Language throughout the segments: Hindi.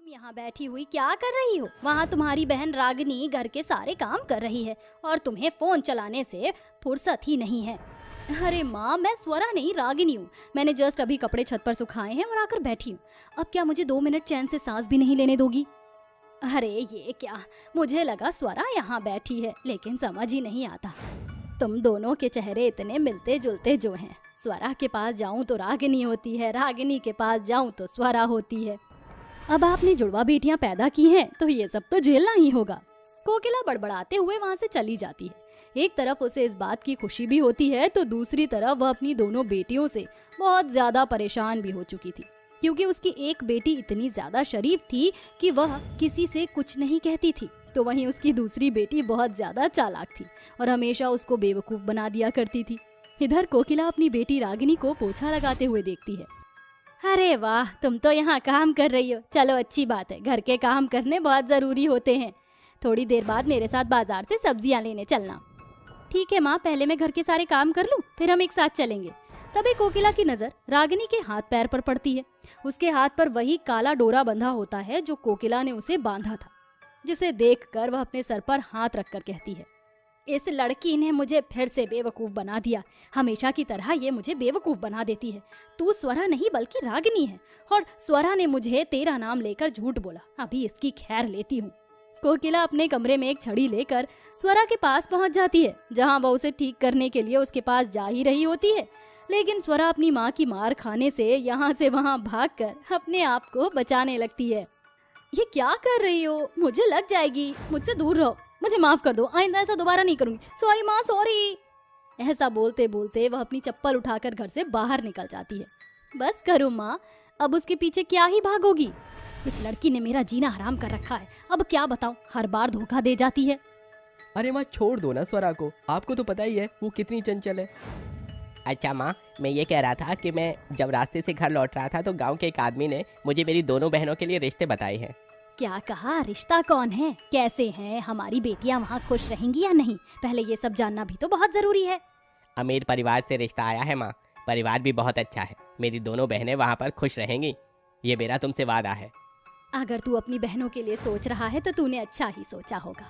तुम यहाँ बैठी हुई क्या कर रही हो? वहाँ तुम्हारी बहन रागिनी घर के सारे काम कर रही है और तुम्हें फोन चलाने से फुर्सत ही नहीं है। अरे माँ, मैं स्वरा नहीं रागिनी हूँ। मैंने जस्ट अभी कपड़े छत पर सुखाए हैं और आकर बैठी हूँ। अब क्या मुझे 2 मिनट चैन से सांस भी नहीं लेने दोगी? अरे ये क्या, मुझे लगा स्वरा यहाँ बैठी है, लेकिन समझ ही नहीं आता। तुम दोनों के चेहरे इतने मिलते जुलते जो हैं। स्वरा के पास जाऊं तो रागिनी होती है, रागिनी के पास जाऊं तो स्वरा होती है। अब आपने जुड़वा बेटियां पैदा की हैं तो ये सब तो झेलना ही होगा। कोकिला बड़बड़ाते हुए वहां से चली जाती है। एक तरफ उसे इस बात की खुशी भी होती है तो दूसरी तरफ वह अपनी दोनों बेटियों से बहुत ज्यादा परेशान भी हो चुकी थी, क्योंकि उसकी एक बेटी इतनी ज्यादा शरीफ थी कि वह किसी से कुछ नहीं कहती थी, तो वहीं उसकी दूसरी बेटी बहुत ज्यादा चालाक थी और हमेशा उसको बेवकूफ बना दिया करती थी। इधर कोकिला अपनी बेटी रागिनी को पोछा लगाते हुए देखती है। अरे वाह, तुम तो यहाँ काम कर रही हो। चलो अच्छी बात है, घर के काम करने बहुत जरूरी होते हैं। थोड़ी देर बाद मेरे साथ बाजार से सब्जियां लेने चलना। ठीक है माँ, पहले मैं घर के सारे काम कर लूँ, फिर हम एक साथ चलेंगे। तभी कोकिला की नजर रागिनी के हाथ पैर पर पड़ती है। उसके हाथ पर वही काला डोरा बंधा होता है जो कोकिला ने उसे बांधा था, जिसे देखकर वह अपने सर पर हाथ रखकर कहती है, इस लड़की ने मुझे फिर से बेवकूफ बना दिया। हमेशा की तरह ये मुझे बेवकूफ बना देती है। तू स्वरा नहीं बल्कि रागिनी है, और स्वरा ने मुझे तेरा नाम लेकर झूठ बोला। अभी इसकी खैर लेती हूँ। कोकिला अपने कमरे में एक छड़ी लेकर स्वरा के पास पहुंच जाती है, जहां वह उसे ठीक करने के लिए उसके पास जा ही रही होती है। लेकिन स्वरा अपनी माँ की मार खाने से यहाँ से वहाँ भागकर अपने आप को बचाने लगती है। ये क्या कर रही हो? मुझे लग जाएगी, मुझसे दूर रहो, मुझे माफ कर दो, आइंदा ऐसा दोबारा नहीं करूंगी। सॉरी माँ, सॉरी। ऐसा बोलते बोलते वह अपनी चप्पल उठाकर घर से बाहर निकल जाती है। बस करो माँ, अब उसके पीछे क्या ही भागोगी? इस लड़की ने मेरा जीना हराम कर रखा है। अब क्या बताऊं, हर बार धोखा दे जाती है। अरे माँ, छोड़ दो ना स्वरा को, आपको तो पता ही है वो कितनी चंचल है। अच्छा माँ, मैं ये कह रहा था कि मैं जब रास्ते से घर लौट रहा था तो गांव के एक आदमी ने मुझे मेरी दोनों बहनों के लिए रिश्ते बताए हैं। क्या कहा? रिश्ता कौन है, कैसे हैं, हमारी बेटियां वहाँ खुश रहेंगी या नहीं? पहले ये सब जानना भी तो बहुत जरूरी है। अमीर परिवार से रिश्ता आया है माँ, परिवार भी बहुत अच्छा है। मेरी दोनों बहनें वहाँ पर खुश रहेंगी, ये मेरा तुमसे वादा है। अगर तू अपनी बहनों के लिए सोच रहा है तो तूने अच्छा ही सोचा होगा।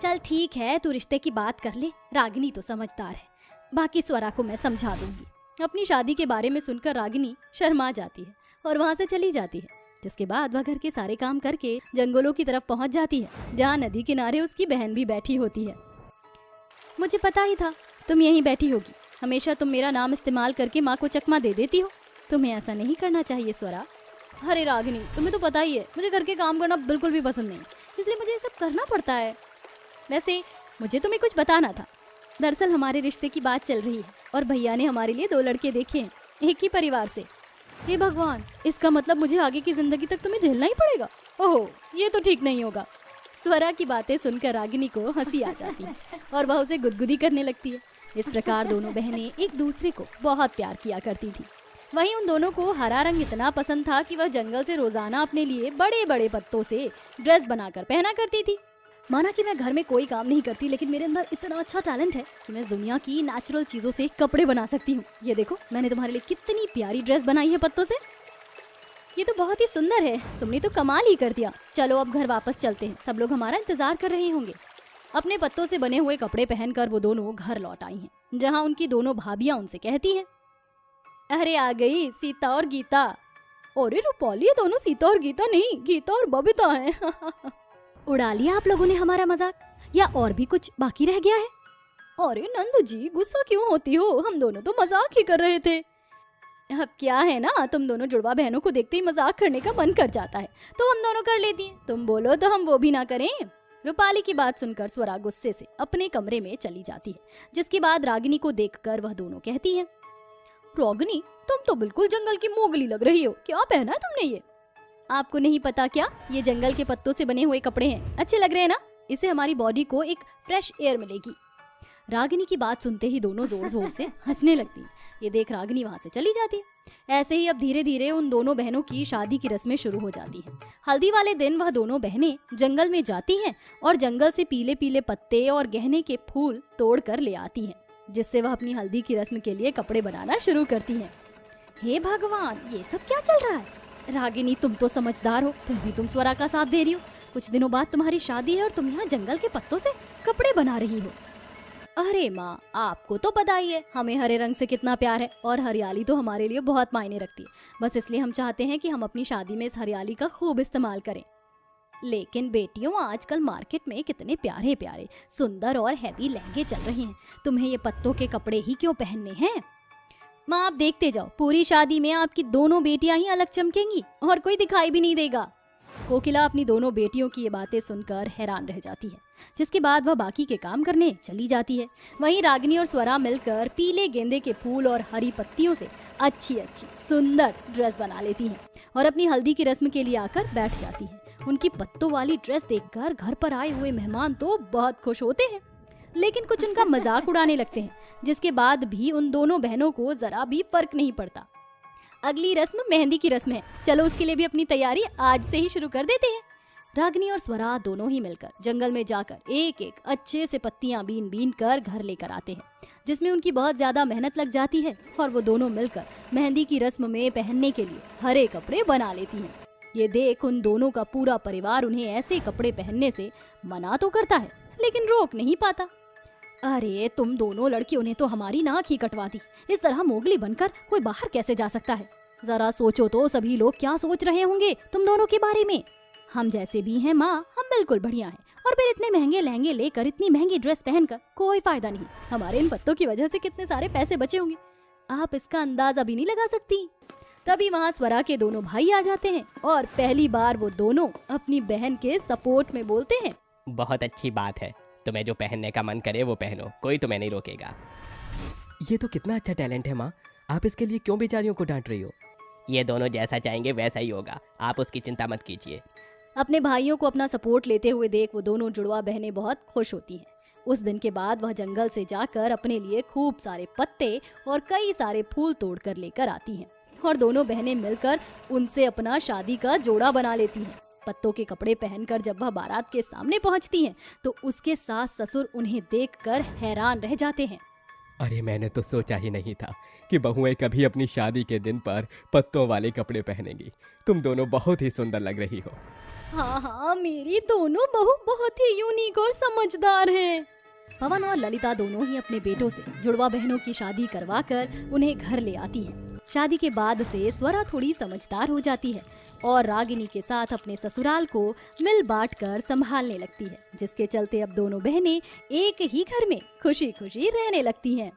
चल ठीक है, तू रिश्ते की बात कर ले। रागिनी तो समझदार है, बाकी स्वरा को मैं समझा दूंगी। अपनी शादी के बारे में सुनकर रागिनी शर्मा जाती है और वहाँ से चली जाती है, जिसके बाद वह घर के सारे काम करके जंगलों की तरफ पहुँच जाती है, जहाँ नदी किनारे उसकी बहन भी बैठी होती है। मुझे पता ही था तुम यहीं बैठी होगी। हमेशा तुम मेरा नाम इस्तेमाल करके माँ को चकमा दे देती हो। तुम्हें ऐसा नहीं करना चाहिए स्वरा। अरे रागिनी, तुम्हें तो पता ही है मुझे घर के काम करना बिल्कुल भी पसंद नहीं, इसलिए मुझे ये सब करना पड़ता है। वैसे मुझे तुम्हें कुछ बताना था। दरअसल हमारे रिश्ते की बात चल रही है और भैया ने हमारे लिए 2 लड़के देखे हैं, एक ही परिवार से। हे भगवान, इसका मतलब मुझे आगे की जिंदगी तक तुम्हें झेलना ही पड़ेगा। ओहो, ये तो ठीक नहीं होगा। स्वरा की बातें सुनकर रागिनी को हंसी आ जाती है और वह उसे गुदगुदी करने लगती है। इस प्रकार दोनों बहनें एक दूसरे को बहुत प्यार किया करती थी। वहीं उन दोनों को हरा रंग इतना पसंद था कि वह जंगल से रोजाना अपने लिए बड़े बड़े पत्तों से ड्रेस बनाकर पहना करती थी। माना कि मैं घर में कोई काम नहीं करती, लेकिन मेरे अंदर इतना अच्छा टैलेंट है कि मैं इस दुनिया की नेचुरल चीजों से कपड़े बना सकती हूँ। ये देखो, मैंने तुम्हारे लिए कितनी प्यारी ड्रेस बनाई है पत्तों से। ये तो बहुत ही सुंदर है, तुमने तो कमाल ही कर दिया। चलो अब घर वापस चलते हैं, सब लोग हमारा इंतजार कर रहे होंगे। अपने पत्तों से बने हुए कपड़े पहनकर वो दोनों घर लौट आई हैं, जहाँ उनकी दोनों भाभियां उनसे कहती हैं, अरे आ गई सीता और गीता। अरे रूपाली, ये दोनों सीता और गीता नहीं, गीता और बबीता हैं। उड़ा लिया आप लोगों ने हमारा मजाक, या और भी कुछ बाकी रह गया है? अरे नंद जी, गुस्सा क्यों होती हो? हम दोनों तो मजाक ही कर रहे थे। अब क्या है ना, तुम दोनों जुड़वा बहनों को देखते ही मजाक करने का मन कर जाता है, तो हम दोनों कर लेती हैं। तुम बोलो तो हम वो भी ना करें। रूपाली की बात सुनकर स्वरा गुस्से से अपने कमरे में चली जाती है, जिसके बाद रागिनी को देखकर वह दोनों कहती हैं, रागिनी, तुम तो बिल्कुल जंगल की मोगली लग रही हो। क्या पहना है तुमने ये? आपको नहीं पता क्या? ये जंगल के पत्तों से बने हुए कपड़े हैं। अच्छे लग रहे हैं ना? इससे हमारी बॉडी को एक फ्रेश एयर मिलेगी। रागिनी की बात सुनते ही दोनों जोर जोर से हंसने लगती। ये देख रागिनी वहाँ से चली जाती है। ऐसे ही अब धीरे धीरे उन दोनों बहनों की शादी की रस्में शुरू हो जाती हैं। हल्दी वाले दिन वह दोनों बहनें जंगल में जाती हैं और जंगल से पीले पीले पत्ते और गहने के फूल तोड़ कर ले आती हैं, जिससे वह अपनी हल्दी की रस्म के लिए कपड़े बनाना शुरू करती हैं। हे भगवान, ये सब क्या चल रहा है? रागिनी, तुम तो समझदार हो, तुम स्वरा का साथ दे रही हो। कुछ दिनों बाद तुम्हारी शादी है और तुम यहाँ जंगल के पत्तों से कपड़े बना रही हो। अरे माँ, आपको तो पता ही है हमें हरे रंग से कितना प्यार है और हरियाली तो हमारे लिए बहुत मायने रखती है। बस इसलिए हम चाहते हैं कि हम अपनी शादी में इस हरियाली का खूब इस्तेमाल करें। लेकिन बेटियों, आजकल मार्केट में कितने प्यारे प्यारे सुंदर और हैवी लहंगे चल रहे हैं, तुम्हें ये पत्तों के कपड़े ही क्यों पहनने हैं? माँ, आप देखते जाओ, पूरी शादी में आपकी दोनों बेटियां ही अलग चमकेंगी और कोई दिखाई भी नहीं देगा। कोकिला अपनी दोनों बेटियों की ये बातें सुनकर हैरान रह जाती है, जिसके बाद वह बाकी के काम करने चली जाती है। वहीं रागिनी और स्वरा मिलकर पीले गेंदे के फूल और हरी पत्तियों से अच्छी अच्छी सुंदर ड्रेस बना लेती हैं और अपनी हल्दी की रस्म के लिए आकर बैठ जाती हैं। उनकी पत्तों वाली ड्रेस देखकर घर पर आए हुए मेहमान तो बहुत खुश होते हैं, लेकिन कुछ उनका मजाक उड़ाने लगते हैं, जिसके बाद भी उन दोनों बहनों को जरा भी फर्क नहीं पड़ता। अगली रस्म मेहंदी की रस्म है, चलो उसके लिए भी अपनी तैयारी आज से ही शुरू कर देते हैं। रागिनी और स्वरा दोनों ही मिलकर जंगल में जाकर एक एक अच्छे से पत्तियां बीन बीन कर घर लेकर आते हैं, जिसमें उनकी बहुत ज्यादा मेहनत लग जाती है और वो दोनों मिलकर मेहंदी की रस्म में पहनने के लिए हरे कपड़े बना लेती हैं। ये देख उन दोनों का पूरा परिवार उन्हें ऐसे कपड़े पहनने से मना तो करता है, लेकिन रोक नहीं पाता। अरे तुम दोनों लड़कियों ने तो हमारी नाक ही कटवा दी। इस तरह मोगली बनकर कोई बाहर कैसे जा सकता है? जरा सोचो तो सभी लोग क्या सोच रहे होंगे तुम दोनों के बारे में। हम जैसे भी हैं माँ, हम बिल्कुल बढ़िया हैं, और फिर इतने महंगे लहंगे लेकर इतनी महंगी ड्रेस पहनकर कोई फायदा नहीं। हमारे इन पत्तों की वजह से कितने सारे पैसे बचे होंगे, आप इसका अंदाजा भी नहीं लगा सकती। तभी वहाँ स्वरा के दोनों भाई आ जाते हैं और पहली बार वो दोनों अपनी बहन के सपोर्ट में बोलते हैं, बहुत अच्छी बात है, तुम्हें जो पहनने का मन करे वो पहनो, कोई तुम्हें नहीं रोकेगा। ये तो कितना अच्छा टैलेंट है माँ, आप इसके लिए क्यों बेचारियों को डांट रही हो? ये दोनों जैसा चाहेंगे वैसा ही होगा, आप उसकी चिंता मत कीजिए। अपने भाइयों को अपना सपोर्ट लेते हुए देख वो दोनों जुड़वा बहनें बहुत खुश होती हैं। उस दिन के बाद वह जंगल से जाकर अपने लिए खूब सारे पत्ते और कई सारे फूल तोड़कर लेकर आती हैं और दोनों बहनें मिलकर उनसे अपना शादी का जोड़ा बना लेती हैं। पत्तों के कपड़े पहनकर जब वह बारात के सामने पहुंचती हैं, तो उसके सास ससुर उन्हें देखकर हैरान रह जाते हैं। अरे मैंने तो सोचा ही नहीं था कि बहुएं कभी अपनी शादी के दिन पर पत्तों वाले कपड़े पहनेंगी। तुम दोनों बहुत ही सुंदर लग रही हो। हाँ हाँ, मेरी दोनों बहू बहुत ही यूनिक और समझदार हैं। पवन और ललिता दोनों ही अपने बेटों से जुड़वा बहनों की शादी करवाकर उन्हें घर ले आती हैं। शादी के बाद से स्वरा थोड़ी समझदार हो जाती है और रागिनी के साथ अपने ससुराल को मिल बांट कर संभालने लगती है, जिसके चलते अब दोनों बहनें एक ही घर में खुशी खुशी रहने लगती हैं।